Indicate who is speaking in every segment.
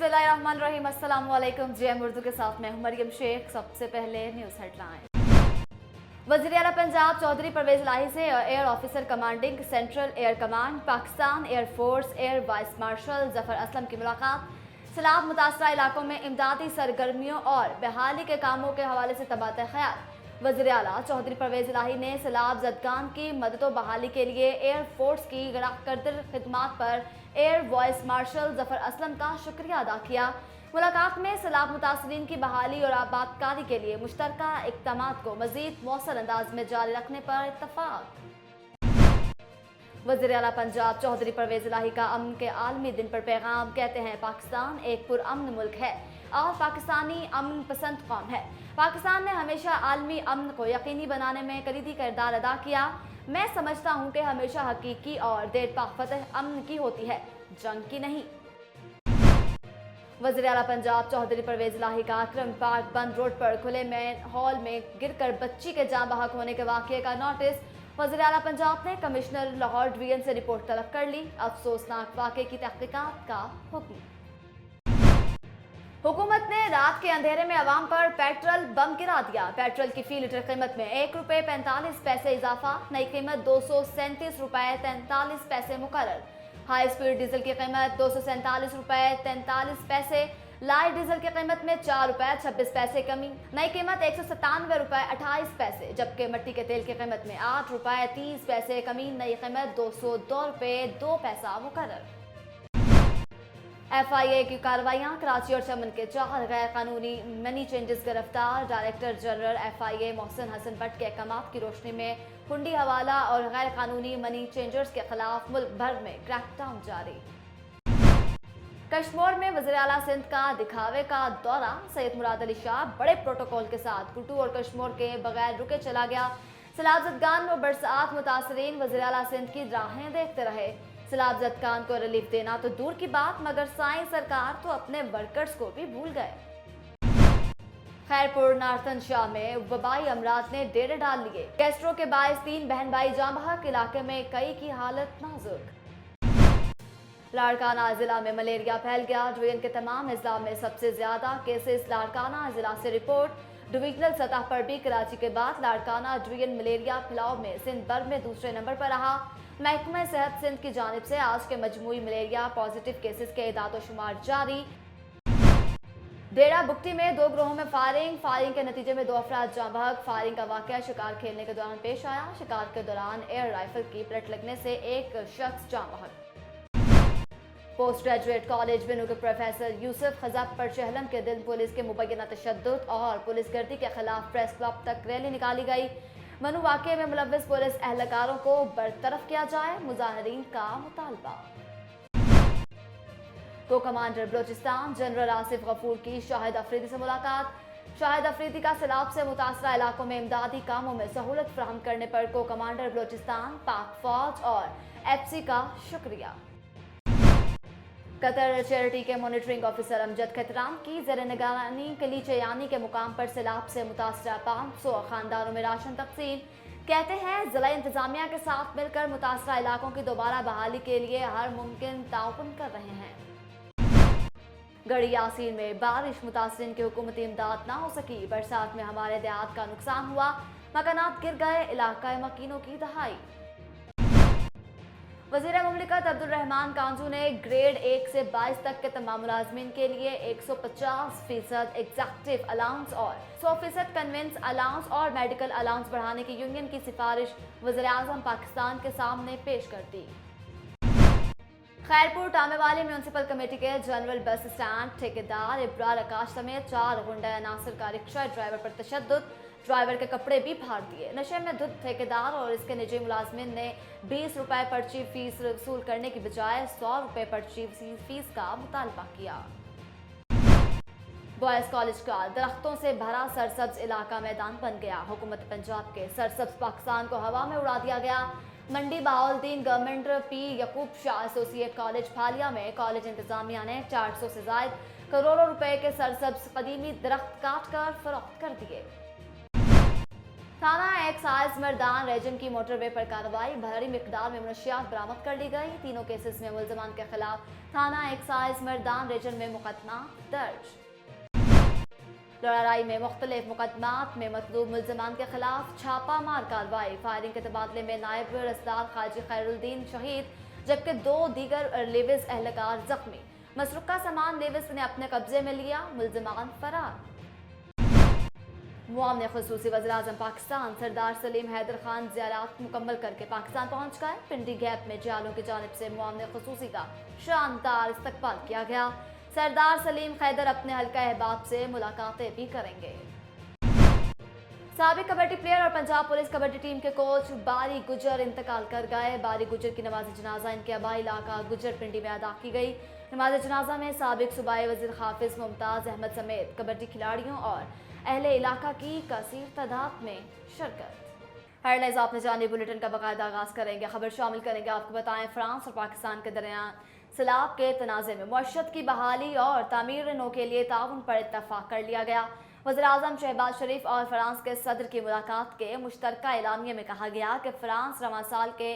Speaker 1: बिस्मिल्लाहिर्रहमानिर्रहीम। अस्सलाम वालेकुम। जेएम उर्दू के साथ मैं हूं मरियम शेख। सबसे पहले न्यूज़ हेडलाइन। वज़ीर आला पंजाब चौधरी परवेज इलाही से air officer commanding central air command Pakistan air force air vice marshal Zafar Aslam की मुलाकात। सैलाब मुतासरा इलाकों में इमदादी सरगर्मियों और बहाली के कामों के हवाले से तबादला ख्याल। वज़ीर आला चौधरी परवेज इलाही ने सैलाब ज़दगान की मदद व बहाली के लिए एयर फोर्स की गराकरदर खिदमात पर air vice marshal Zafar Aslam का शुक्रिया अदा किया। मुलाकात में सैलाब मुतासरीन की बहाली और आबादकारी के लिए मुश्तरका इक़दामात को मज़ीद मौसर अंदाज में जारी रखने पर इत्तफाक। वज़ीर आला पंजाब चौधरी परवेज इलाही का अमन के आलमी दिन पर पैगाम। कहते हैं पाकिस्तान एक पुरअमन मुल्क है और पाकिस्तानी अमन पसंद कौम है। पाकिस्तान ने हमेशा आलमी अमन को यकीनी बनाने में कलीदी किरदार अदा किया। मैं समझता हूँ कि हमेशा हकीकी और देरपा फतह अमन की होती है, जंग की नहीं। वज़ीर आला पंजाब चौधरी परवेज इलाही का अकरम पार्क बंद रोड पर खुले में हॉल में गिरकर बच्ची के जान बहक होने के वाक़ये का नोटिस। वज़ीर आला पंजाब ने कमिश्नर लाहौर डिवीजन से रिपोर्ट तलब कर ली। अफसोसनाक वाक़ये की तहक़ीक़ात का हुक्म। हुकूमत ने रात के अंधेरे में अवाम पर पेट्रोल बम गिरा दिया। पेट्रोल की फी लीटर कीमत में ₹1.45 इजाफा। नई कीमत ₹237.43 मुकर्रर। हाई स्पीड डीजल की कीमत ₹247.43। लाइट डीजल की कीमत में ₹4.26 कमी। नई कीमत ₹197.28। जबकि मिट्टी के तेल की कीमत में ₹8.30 कमी। नई कीमत ₹202.02 मुकर्रर। FIA की कार्रवाइयाँ। कराची और चमन के 4 गैर कानूनी मनी चेंजर्स गिरफ्तार। Director general FIA Mohsin Hasan Bhatt के अहकामात की रोशनी में हुंडी हवाला और गैर कानूनी मनी चेंजर्स के खिलाफ मुल्क भर में क्रैकडाउन जारी। कश्मीर में वज़ीर आला सिंध का दिखावे का दौरा। सैयद मुराद अली शाह बड़े प्रोटोकॉल के साथ कुटू और कश्मीर के बगैर रुके चला गया। सैलाब ज़दगान में बरसात मुतासरीन वज़ीर आला सिंध की राहें देखते रहे। सैलाब ज़दगान को रिलीफ देना तो दूर की बात, मगर साईं सरकार तो अपने वर्कर्स को भी भूल गए। खैरपुर नार्थन शाह में वबाई अमराज ने डेरे डाल लिए। गैस्ट्रो के बायस 3 बहन भाई जान बहक। इलाके में कई की हालत नाजुक। लाड़काना जिला में मलेरिया फैल गया। डिवीजन के तमाम अजला में सबसे ज्यादा केसेस लाड़काना जिला से रिपोर्ट। डिवीजनल सतह पर भी कराची के बाद लाड़काना डिवीजन मलेरिया फैलाव में सिंध भर में दूसरे नंबर पर रहा। महकमा सेहत सिंध की जानिब से आज के मजमूई मलेरिया पॉजिटिव केसेस के इदाद शुमार जारी। डेरा बुगटी में 2 ग्रोहों में फायरिंग के नतीजे में 2 अफराद जाँ बहक। फायरिंग का वाकया शिकार खेलने के दौरान पेश आया। शिकार के दौरान एयर राइफल की पलट लगने से एक शख्स जाँ बहक। पोस्ट ग्रेजुएट कॉलेज बिनू के प्रोफेसर यूसुफ खजब पर चहलम के दिन पुलिस के मुबैना तशद्दुद और पुलिस गर्दी के खिलाफ प्रेस क्लब तक रैली निकाली गई। मनु वाक़ये में मुलव्विस पुलिस एहलकारों को बरतरफ किया जाए, मुजाहिरीन का मुतालबा। को कमांडर बलोचिस्तान जनरल आसिफ गफूर की शाहिद अफरीदी से मुलाकात। शाहिद अफरीदी का सैलाब से मुतासरा इलाकों में इमदादी कामों में सहूलत फराहम करने पर को कमांडर बलोचिस्तान, पाक फौज और FC का शुक्रिया। कतर चैरिटी के मॉनिटरिंग ऑफिसर अमजद खतराम की ज़ेर निगरानी कलीचे यानी के मुकाम पर सैलाब से मुतासरा 500 खानदानों में राशन तकसीम। कहते हैं ज़िला इंतजामिया के साथ मिलकर मुतासरा इलाकों की दोबारा बहाली के लिए हर मुमकिन ताउन कर रहे हैं। गढ़ी यासीन में बारिश मुतासरीन की हुकूमती इमदाद ना हो सकी। बरसात में हमारे देहात का नुकसान हुआ, मकानात गिर गए, इलाका मकीनों की दहाई। वज़ीर मुमलिकत अब्दुल रहमान कांजू ने ग्रेड 1 से 22 तक के तमाम मुलाजमीन के लिए 150% एग्जेक्टिव अलाउंस और 100% कन्वेंस अलाउंस और मेडिकल अलाउंस बढ़ाने की यूनियन की सिफारिश वज़ीर आज़म पाकिस्तान के सामने पेश कर दी। खैरपुर टामेवाली म्यूनसिपल कमेटी के जनरल बस स्टैंड ठेकेदार इब्रार आकाश समेत 4 गुंडा नासिर का रिक्शा ड्राइवर पर तशद्दुद। ड्राइवर के कपड़े भी फाड़ दिए। नशे में धुत ठेकेदार और इसके निजी मुलाजमिन ने 20 रुपए पर्ची फीस वसूल करने की बजाय 100 रुपए पर्ची फीस का मुतालबा किया। बॉयज कॉलेज का दरख्तों से भरा सरसब्ज इलाका मैदान बन गया। हुकूमत पंजाब के सरसब्ज पाकिस्तान को हवा में उड़ा दिया गया। Mandi Bahauddin government P Yaqoob Shah associate college Phalia में कॉलेज इंतजामिया ने 400 से ज्यादा करोड़ों रुपए के सरसब्ज कदीमी दरख्त काट कर फरोख्त कर दिए। थाना एक्साइज मर्दान रीजन की मोटरवे पर कार्रवाई, भारी मिकदार में मनशियात बरामद कर ली गई। तीनों केसेस में मुलजमान के खिलाफ थाना एक्साइज मर्दान रीजन में मुकदमा दर्ज। लड़ाई में मुख्तलिफ मुकदमात में मतलूब मुलजमान के खिलाफ छापा मार कार्रवाई, फायरिंग के तबादले में नायब रसदार खाजी खैरुद्दीन शहीद जबकि 2 दीगर लेविस एहलकार जख्मी। मसरूका सामान लेविस ने अपने कब्जे में लिया, मुलजमान फरार। मुआवने खुसूसी वज़ीर-ए-आज़म पाकिस्तान सरदार सलीम हैदर खान ज़ियारत मुकम्मल करके पाकिस्तान पहुँच गए। पिंडी गैप में जियालों की जानिब से मुआवने खुसूसी का शानदार इस्तकबाल किया गया। सरदार सलीम हैदर अपने हल्का अहबाब से मुलाकातें भी करेंगे। साबिक कबड्डी प्लेयर और पंजाब पुलिस कबड्डी टीम के कोच बारी गुजर इंतकाल कर गए। बारी गुजर की नमाज जनाजा इनके आबाई इलाका गुजर पिंडी में अदा की गई। नमाज जनाजा में साबिक सूबाई वज़ीर हाफिज मुमताज़ अहमद समेत कबड्डी खिलाड़ियों और अहले इलाका की कसीर तादाद में शिरकत। हेडलाइंस आपने जानी, बुलेटिन का बाकायदा आगाज करेंगे। खबर शामिल करेंगे, आपको बताएं फ्रांस और पाकिस्तान के दरमियान सैलाब के तनाज़े में मईशत की बहाली और तामीर नो के लिए ताउन पर इत्तफाक कर लिया गया। वज़ीर-ए-आज़म शहबाज शरीफ और फ्रांस के सदर की मुलाकात के मुश्तरका एलामिया में कहा गया कि फ्रांस रवां साल के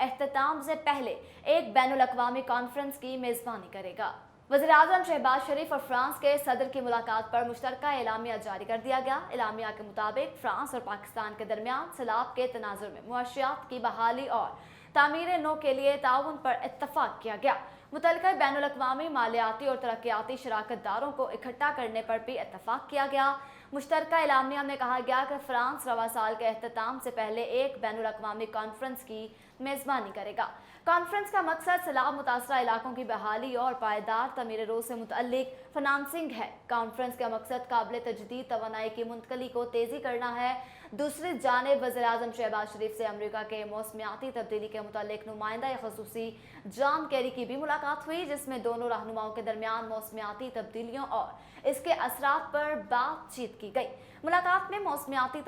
Speaker 1: एख्तिताम से पहले एक बैनुल-अक़वामी कॉन्फ्रेंस की मेज़बानी करेगा। वज़ीर-ए-आज़म शहबाज शरीफ और फ्रांस के सदर की मुलाकात पर मुश्तरका एलामिया जारी कर दिया गया। एलामिया के मुताबिक फ्रांस और पाकिस्तान के दरमियान सैलाब के तनाज़ुर में मुआशियात की बहाली और तामीर नो के लिए ताउन पर इत्तफाक किया गया। मुतल्लिक़ा बैनुल-अक़वामी मालियाती और तरक्याती शराकतदारों को इकट्ठा करने पर भी इत्तफाक किया गया। मुश्तरका एलामिया में कहा गया कि फ्रांस रवां साल के एख्तिताम से पहले एक बैनुल-अक़वामी कॉन्फ्रेंस की मेज़बानी करेगा। कॉन्फ्रेंस का मकसद सैलाब मुतासरा इलाकों की बहाली और पायदार तमीर रो से मुतल्लिक फाइनेंसिंग है। कॉन्फ्रेंस का मकसद काबिल तजदीद तवानाई की मुंतकली को तेज़ी करना है। दूसरी जानिब वज़ीर-ए-आज़म शहबाज शरीफ से अमरीका के मौसमियाती तब्दीली के मुतल्लिक नुमाइंदा ख़ुसूसी जॉन केरी की भी मुलाकात हुई, जिसमें दोनों रहनुमाओं के दरमियान मौसमियाती तब्दीलियों और इसके असरात पर बातचीत की गई। मुलाकात में मौसमियाती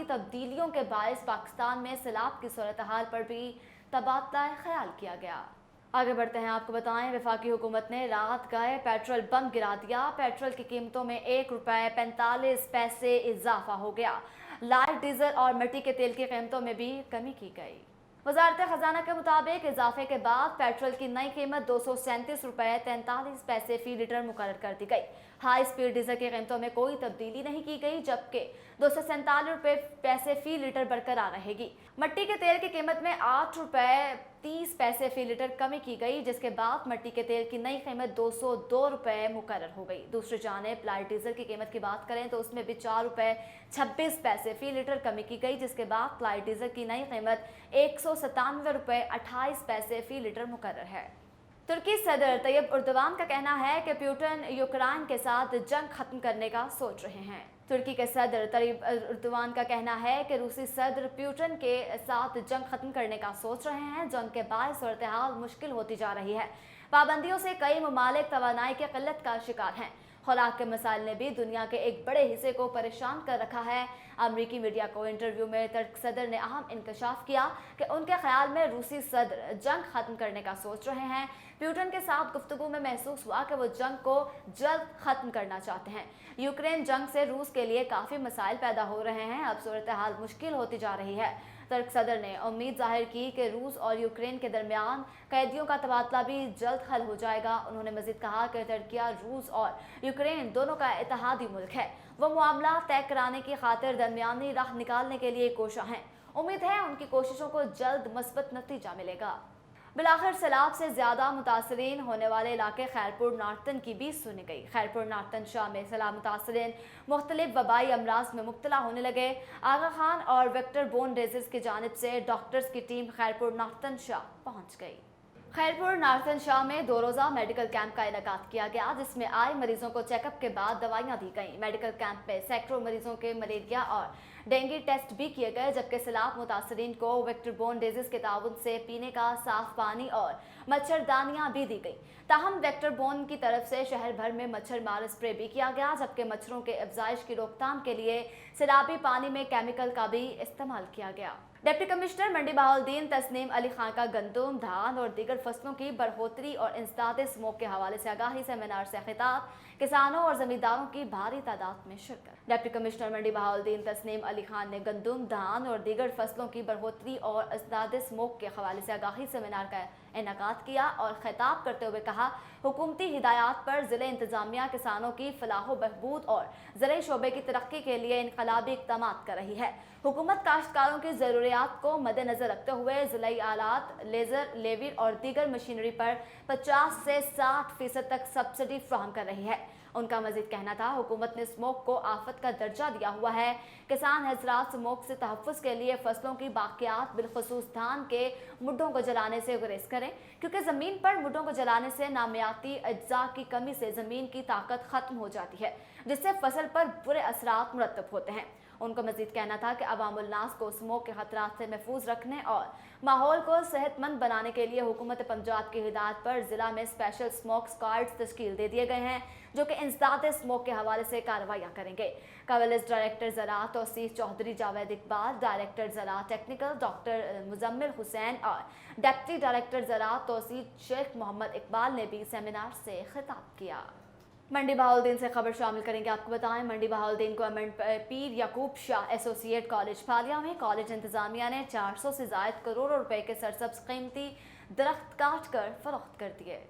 Speaker 1: तब्दीलियों के बायस पाकिस्तान में सैलाब की सूरत हाल पर भी तबादला ख्याल किया गया। आगे बढ़ते हैं, आपको बताएं वफाकी हुकूमत ने रात गए पेट्रोल बम गिरा दिया। पेट्रोल की कीमतों में ₹1.45 इजाफा हो गया। लाइट डीजल और मिट्टी के तेल की कीमतों में भी कमी की गई। वजारत खजाना के मुताबिक इजाफे के बाद पेट्रोल की नई कीमत ₹237.43 फी लीटर मुकर्रर कर दी गई। हाई स्पीड डीजल की कीमतों में कोई तब्दीली नहीं की गई, जबकि ₹247 फी लीटर बरकरार रहेगी। मिट्टी के तेल की कीमत में ₹8.30 फी लीटर कमी की गई, जिसके बाद मिट्टी के तेल की नई कीमत ₹202 मुकर्रर हो गई। दूसरी जानिब लाइट डीजल की कीमत की बात करें तो उसमें भी ₹4.26 फी लीटर कमी की गई, जिसके बाद लाइट डीजल की नई कीमत ₹197.28 फी लीटर मुकर्रर है। तुर्की सदर तैयब उर्दवान का कहना है कि पुतिन यूक्रेन के साथ जंग खत्म करने का सोच रहे हैं। तुर्की के सदर तैयब उर्दवान का कहना है कि रूसी सदर पुतिन के साथ जंग खत्म करने का सोच रहे हैं। जंग के बाद सूरत हाल मुश्किल होती जा रही है। पाबंदियों से कई ममालिक तवानाई की किल्लत का शिकार हैं। खुराक के मसाइल ने भी दुनिया के एक बड़े हिस्से को परेशान कर रखा है। अमरीकी मीडिया को इंटरव्यू में तुर्क सदर ने अहम इंकशाफ किया कि उनके ख्याल में रूसी सदर जंग खत्म करने का सोच रहे हैं। पुतिन के साथ गुफ्तगू में महसूस हुआ कि वो जंग को जल्द खत्म करना चाहते हैं। यूक्रेन जंग से रूस के लिए काफ़ी मसाइल पैदा हो रहे हैं। अब सूरत हाल मुश्किल होती जा रही है। तुर्क सदर ने उम्मीद जाहिर की कि रूस और यूक्रेन के दरमियान कैदियों का तबादला भी जल्द हल हो जाएगा। उन्होंने मजीद कहा कि तुर्किया रूस और यूक्रेन दोनों का इत्तेहादी मुल्क है। वो मामला तय कराने की खातिर दरमियानी राह निकालने के लिए कोशिश हैं। उम्मीद है उनकी कोशिशों को जल्द मस्बत नतीजा मिलेगा। बिलाखिर सैलाब से ज़्यादा मुतासरीन होने वाले इलाके खैरपुर नार्टन की भी सुनी गई। खैरपुर नार्टन शाह में सैलाब मुतासरीन मुख्तलिफ वबाई अमराज में मुब्तला होने लगे। आगा खान और वेक्टर बोन डिजीज़ की जानिब से डॉक्टर्स की टीम खैरपुर नार्टन शाह पहुँच गई। खैरपुर नार्टन शाह में 2 रोज़ा मेडिकल कैंप का इनेकाद किया गया, जिसमें आए मरीजों को चेकअप के बाद दवाइयाँ दी गईं। मेडिकल कैंप में सैकड़ों मरीजों के मलेरिया और डेंगू टेस्ट भी किए गए, जबकि सैलाब मुतासरीन को वेक्टर-बोर्न डिजीज के ताउन से पीने का साफ पानी और मच्छरदानियां भी दी गई। ताहम वेक्टर-बोर्न की तरफ से शहर भर में मच्छर मार स्प्रे भी किया गया, जबकि मच्छरों के अफजाइश की रोकथाम के लिए सैलाबी पानी में केमिकल का भी इस्तेमाल किया गया। डिप्टी कमिश्नर मंडी बहाउद्दीन तस्नीम अली खान का गंदम, धान और दीगर फसलों की बढ़ोतरी और इंसदाद स्मोक के हवाले से आगाही सेमिनार से खिताब, किसानों और जमींदारों की भारी तादाद में शिरकत। डिप्टी कमिश्नर मंडी बहाउद्दीन तस्नीम अली खान ने गंदम, धान और दीगर फसलों की बढ़ोतरी और इंसदाद स्मोक के हवाले से आगाही सेमिनार का इनेकाद किया और खिताब करते हुए कहा, हुकूमती हिदायत पर ज़िले इंतजामिया किसानों की फलाह बहबूद और ज़राई शोबे की तरक्की के लिए इनकलाबी इक़दाम कर रही है। हुकूमत काश्तकारों की ज़रूरियात को मद्देनज़र रखते हुए ज़िलाई आलात, लेज़र, लेविर और दीगर मशीनरी पर 50 से 60% तक सब्सिडी फराहम कर रही है। उनका मजीद कहना था, हुकूमत ने स्मोक को आफत का दर्जा दिया हुआ है। किसान हजरात स्मोक से तहफ़्फ़ुज़ के लिए फसलों की बाक़ियात बिलखसूस धान के मुड्ढों को जलाने से गुरेज करें, क्योंकि ज़मीन पर मुड्ढों को जलाने से नामियाती अज्जा की कमी से ज़मीन की ताकत ख़त्म हो जाती है, जिससे फसल पर बुरे असरात मुरतब होते हैं। उनका मजीद कहना था कि अवामुल नास को स्मोक के खतरात से महफूज रखने और माहौल को सेहतमंद बनाने के लिए हुकूमत पंजाब की हिदायत पर ज़िला में स्पेशल स्मोक स्क्वाड्स तश्कील दे दिए गए हैं, जो कि इंसदाद स्मोक के हवाले से कार्रवाइयाँ करेंगे। कवलिस डायरेक्टर ज़राअत तौसीफ चौधरी, जावेद इकबाल डायरेक्टर ज़राअत टेक्निकल, डॉक्टर मुजम्मिल हुसैन और डिप्टी डायरेक्टर ज़राअत तौसीफ शेख मोहम्मद इकबाल ने भी सेमिनार से खिताब किया। मंडी बहाउद्दीन से खबर शामिल करेंगे। आपको बताएं, मंडी बहाउद्दीन गवर्नमेंट पीर याकूब शाह एसोसिएट कॉलेज फालिया में कॉलेज इंतजामिया ने 400 से ज़ायद करोड़ रुपए के सरसब्ज कीमती दरख्त काट कर फरोख्त कर दिए।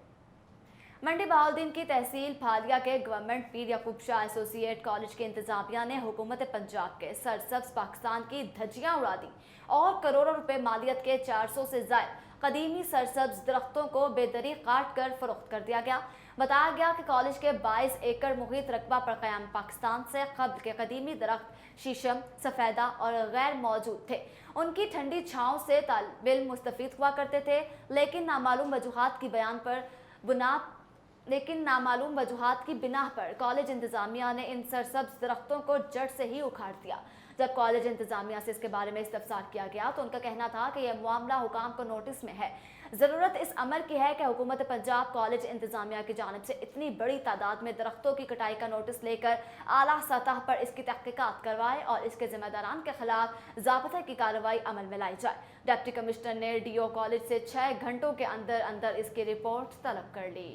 Speaker 1: मंडी बहाउद्दीन की तहसील फालिया के गवर्नमेंट पीर याकूब शाह एसोसिएट कॉलेज के इंतजामिया ने हुकूमत पंजाब के सरसब्ज पाकिस्तान की धज्जियां उड़ा दी और करोड़ों रुपए मालियत के 400 से ज़ायद कदीमी सरसब्ज दरख्तों को बेदरी काट कर फरोख्त कर दिया गया। बताया गया कि कॉलेज के 22 एकड़ मुहित रकबा पर क़याम पाकिस्तान से कब्ल के कदीमी दरख्त शीशम, सफ़ेदा और गैर मौजूद थे। उनकी ठंडी छाँव से तालिब इल्म मुस्तफ़ीद हुआ करते थे, लेकिन नामालूम वजूहात की बिना पर कॉलेज इंतजामिया ने इन सरसब्ज दरख्तों को जड़ से ही उखाड़ दिया। जब कॉलेज इंतजामिया से इसके बारे में इस्तफसार किया गया तो उनका कहना था कि यह मामला हुकाम को नोटिस में है। ज़रूरत इस अमर की है कि हुकूमत पंजाब कॉलेज इंतजामिया की जानिब से इतनी बड़ी तादाद में दरख्तों की कटाई का नोटिस लेकर आला सतह पर इसकी तहकीकात करवाए और इसके जिम्मेदारान के खिलाफ ज़ाब्ता की कार्रवाई अमल में लाई जाए। डिप्टी कमिश्नर ने DO कॉलेज से 6 घंटों के अंदर अंदर इसकी रिपोर्ट तलब कर ली।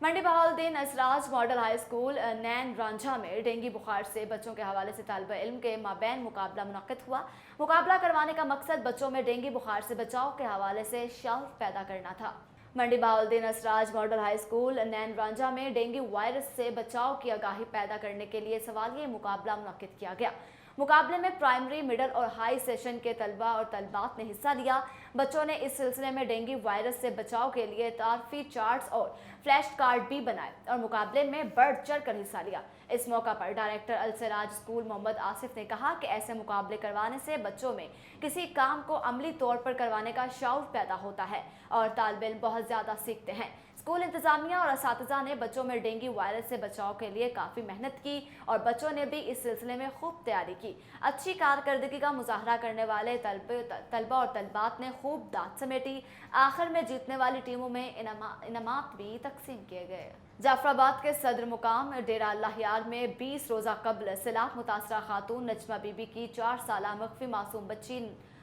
Speaker 1: मंडी बहाउद्दीन असराज मॉडल हाई स्कूल नैन रांझा में डेंगू बुखार से बच्चों के हवाले से तालिब इल्म के माबैन मुकाबला मुनक्किद हुआ। मुकाबला करवाने का मकसद बच्चों में डेंगू बुखार से बचाव के हवाले से शौक़ पैदा करना था। मंडी बहाउद्दीन असराज मॉडल हाई स्कूल नैन रांझा में डेंगू वायरस से बचाव की आगाही पैदा करने के लिए सवालिया मुकाबला मुनक्किद किया गया। मुकाबले में प्राइमरी, मिडल और हाई सेशन के तलबा और तलबात ने हिस्सा लिया। बच्चों ने इस सिलसिले में डेंगू वायरस से बचाव के लिए तारफी चार्ट्स और फ्लैश कार्ड भी बनाए और मुकाबले में बढ़ चढ़ कर हिस्सा लिया। इस मौका पर डायरेक्टर अलसराज स्कूल मोहम्मद आसिफ ने कहा कि ऐसे मुकाबले करवाने से बच्चों में किसी काम को अमली तौर पर करवाने का शौक़ पैदा होता है और तालिब इल्म बहुत ज़्यादा सीखते हैं। स्कूल इंतजामिया और असातिज़ा ने बच्चों में डेंगू वायरस से बचाव के लिए काफ़ी मेहनत की और बच्चों ने भी इस सिलसिले में खूब तैयारी की। अच्छी कारकर्दगी का मुजाहरा करने वाले तलबा और तलबात ने खूब दाद समेटी। आखिर में जीतने वाली टीमों में इनामात भी तकसीम किए गए। जाफराबाद के सदर मुकाम डेरा अल्लाह यार में 20 रोज़ा कबल सैलाब मुतासरा खातून नजमा बीबी की 4 साला मख्फी मासूम बच्ची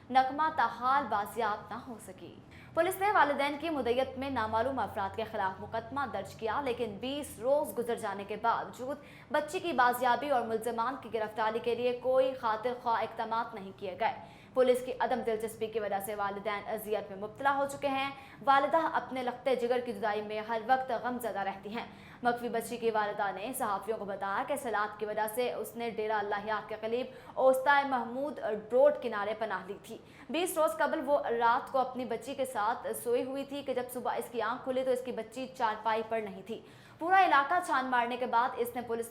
Speaker 1: नगमा ताहाल बाजियाब न हो सकी। पुलिस ने वालिदैन की मुद्दत में नामालूम अफराद के खिलाफ मुकदमा दर्ज किया, लेकिन 20 रोज़ गुजर जाने के बावजूद बच्ची की बाजियाबी और मुल्ज़िमान की गिरफ्तारी के लिए कोई खातिर ख्वाह इक़दाम नहीं किए गए। पुलिस की अदम दिलचस्पी की वजह से वालिदैन अजियत में मुब्तला हो चुके हैं। वालिदा अपने लखते जिगर की जुदाई में हर वक्त गमज़दा रहती हैं। मख्फी बच्ची की वालिदा ने सहाफ़ियों को बताया कि सैलाब की वजह से उसने डेरा अल्लाह यार के करीब ओस्ताए महमूद रोड किनारे पनाह ली थी। 20 रोज़ कबल वो रात को अपनी बच्ची के साथ सोई हुई थी कि जब सुबह इसकी आंख खुली तो इसकी बच्ची चारपाई पर नहीं थी। पूरा इलाका छान मारने के बाद इसने पुलिस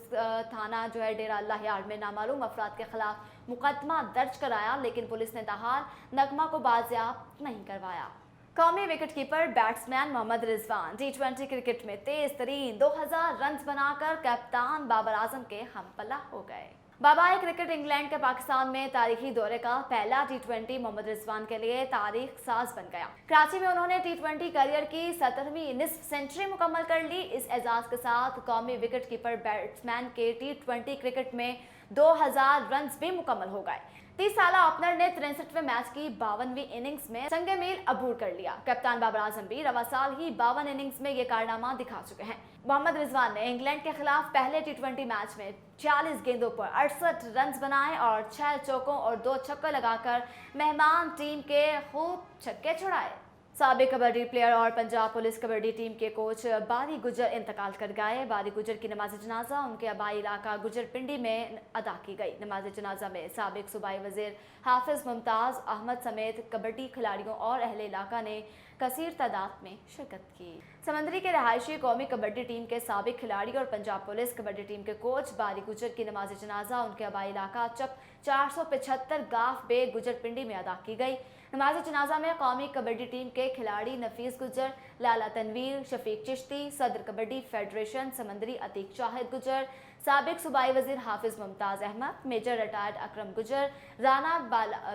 Speaker 1: थाना डेरा अल्लाह यार में नामालूम अफराद के खिलाफ मुकदमा दर्ज कराया, लेकिन पुलिस ने ताहाल नगमा को बाजियाब नहीं करवाया। कौमी wicket keeper batsman Mohammad Rizwan T20 cricket में तेज तरीन 2000 रन बनाकर कप्तान बाबर आजम के हमपला हो गए। बाबाए क्रिकेट इंग्लैंड के पाकिस्तान में तारीखी दौरे का पहला टी20 मोहम्मद रिजवान के लिए तारीख साज बन गया। कराची में उन्होंने टी20 करियर की 17वीं निस्फ सेंचुरी मुकम्मल कर ली। इस एजाज के साथ कौमी विकेट कीपर बैट्समैन के टी20 क्रिकेट में 2000 रन भी मुकम्मल हो गए। 30 साल ओपनर ने 63वें मैच की 52वीं इनिंग्स में संगे मील अबूर कर लिया। कप्तान बाबर आजम भी रवा साल ही 52 इनिंग्स में ये कारनामा दिखा चुके हैं। मोहम्मद रिजवान ने इंग्लैंड के खिलाफ पहले टी20 मैच में 40 गेंदों पर 68 रन बनाए और 6 चौकों और 2 छक्के लगाकर मेहमान टीम के खूब छक्के छुड़ाए। साबिक कबड्डी प्लेयर और पंजाब पुलिस कबड्डी टीम के कोच बारी गुजर इंतकाल कर गए। बारी गुजर की नमाज जनाजा उनके आबाई इलाका गुजर पिंडी में अदा की गई। नमाज जनाजा में साबिक सूबाई वजीर हाफिज मुमताज अहमद समेत कबड्डी खिलाड़ियों और अहले इलाका ने कसीर तादाद में शिरकत की। समंदरी के रहायशी कौमी कबड्डी टीम के साबिक खिलाड़ी और पंजाब पुलिस कबड्डी टीम के कोच बारी गुजर की नमाज जनाजा उनके आबाई इलाका चक 475 गाफ बे गुजर पिंडी में अदा की गई। नमाज जनाजा में कौमी कबड्डी टीम के खिलाड़ी नफीस गुजर, लाला तनवीर, शफीक चिश्ती, सदर कबड्डी फेडरेशन समंदरी अतीक शाहिद गुजर, साबिक सूबाई वजीर हाफिज मुमताज अहमद, मेजर रिटायर्ड अकरम गुजर, राना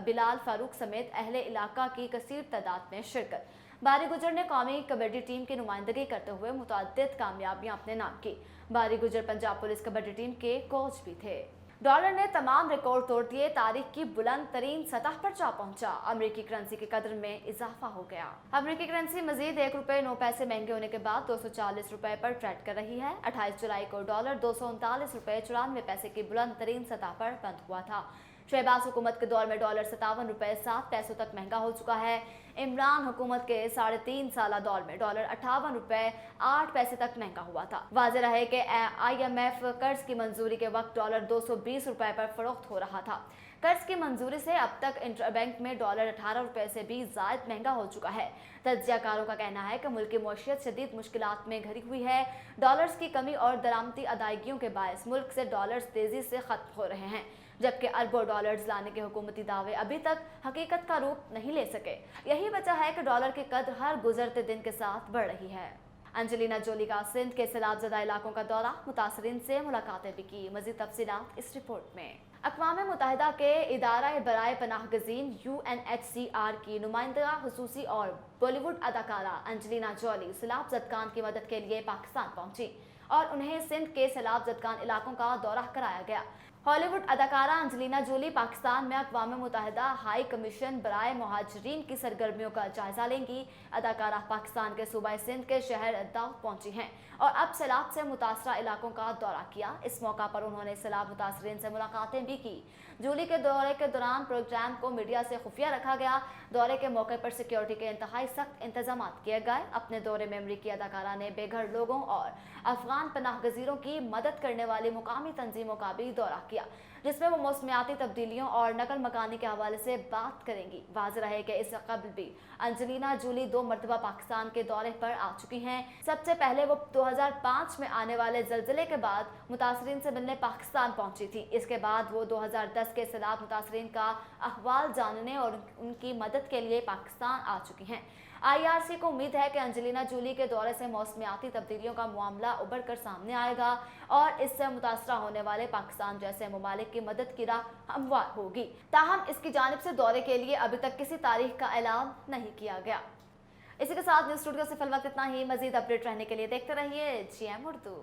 Speaker 1: बिलाल फारूक समेत अहले इलाका की कसीर तादाद में शिरकत। बारी गुजर ने कौमी कबड्डी टीम की नुमाइंदगी करते हुए मुतअद्दिद कामयाबियां अपने नाम की। बारी गुजर पंजाब पुलिस कबड्डी टीम के कोच भी थे। डॉलर ने तमाम रिकॉर्ड तोड़ दिए। तारीख की बुलंद तरीन सतह पर जा पहुंचा। अमेरिकी करेंसी की कदर में इजाफा हो गया। अमेरिकी करेंसी मजीद ₹1.09 महंगे होने के बाद ₹240 पर ट्रेड कर रही है। 28 जुलाई को डॉलर $239.94 की बुलंद तरीन सतह पर बंद हुआ था। शहबाज हुकूमत के दौर में डॉलर ₹57.07 तक महंगा हो चुका है। इमरान हुकूमत के 3.5 साल दौर में डॉलर ₹58.08 तक महंगा हुआ था। वाज़ेह रहे कि IMF कर्ज की मंजूरी के वक्त डॉलर ₹220 पर फरोख्त हो रहा था। कर्ज की मंजूरी से अब तक इंटरबैंक में डॉलर ₹18 से भी ज़ायद महंगा हो चुका है। तज्जियाकारों का कहना है कि मुल्क की मईशत शदीद मुश्किलात में घिरी हुई है। डॉलर्स की कमी और दरामदी अदायगियों के बायस मुल्क से डॉलर्स तेजी से खत्म हो रहे हैं, जबकि अरबों डॉलर्स लाने के हुकूमती दावे अभी तक हकीकत का रूप नहीं ले सके। यही वजह है कि डॉलर की कदर हर गुजरते दिन के साथ बढ़ रही है। अंजलिना जोली का सिंध के सैलाबज़दा इलाकों का दौरा, मुतासरीन से मुलाकातें भी की। मज़ीद तफसीलात इस रिपोर्ट में। अक़वाम मुत्तहिदा के इदारा बराए पनाह गज़ीन UNHCR की नुमाइंदा खुसूसी और बॉलीवुड अदाकारा अंजलिना जोली सैलाब ज़दगान की मदद के लिए पाकिस्तान पहुंची और उन्हें सिंध के सैलाब ज़दगान इलाकों का दौरा कराया गया। हॉलीवुड अदाकारा अंजलिना जोली पाकिस्तान में अक़वाम मुत्तहिदा हाई कमीशन बराए मुहाजिरीन की सरगर्मियों का जायजा लेंगी। अदाकारा पाकिस्तान के सूबा सिंध के शहर दाऊद पहुंची हैं और अब सैलाब से मुतासरा इलाकों का दौरा किया। इस मौका पर उन्होंने सैलाब मुतासरीन से मुलाकातें भी की। जोली के दौरे के दौरान प्रोग्राम को मीडिया से खुफिया रखा गया। दौरे के मौके पर सिक्योरिटी के इंतहाई सख्त इंतजाम किए गए। अपने दौरे में अमरीकी अदाकारा ने बेघर लोगों और अफगान पनाह गजीरों की मदद करने वाली मुकामी तंजीमों का भी दौरा किया, जिसमें वो मौसमियाती तब्दीलियों और नकल मकानी के हवाले से बात करेंगी। वाज़ेह रहे कि इससे कबल भी अंजलिना जोली 2 मरतबा पाकिस्तान के दौरे पर आ चुकी हैं। सबसे पहले वो 2005 में आने वाले जल्जले के बाद मुतासरीन से मिलने पाकिस्तान पहुंची थी। इसके बाद वो 2010 के सैलाब मुतासरीन का अहवाल जानने और उनकी मदद के लिए पाकिस्तान आ चुकी हैं। IRC को उम्मीद है कि अंजलिना जोली के दौरे से मौसमियाती तब्दीलियों का मामला उभर कर सामने आएगा और इससे मुतासरा होने वाले पाकिस्तान जैसे ममालिक की मदद की राह हमवार होगी। ताहम इसकी जानिब से दौरे के लिए अभी तक किसी तारीख का ऐलान नहीं किया गया। इसी के साथ न्यूज़ स्टूडियो से फिलहाल इतना ही। मजीद अपडेट रहने के लिए देखते रहिए GM उर्दू।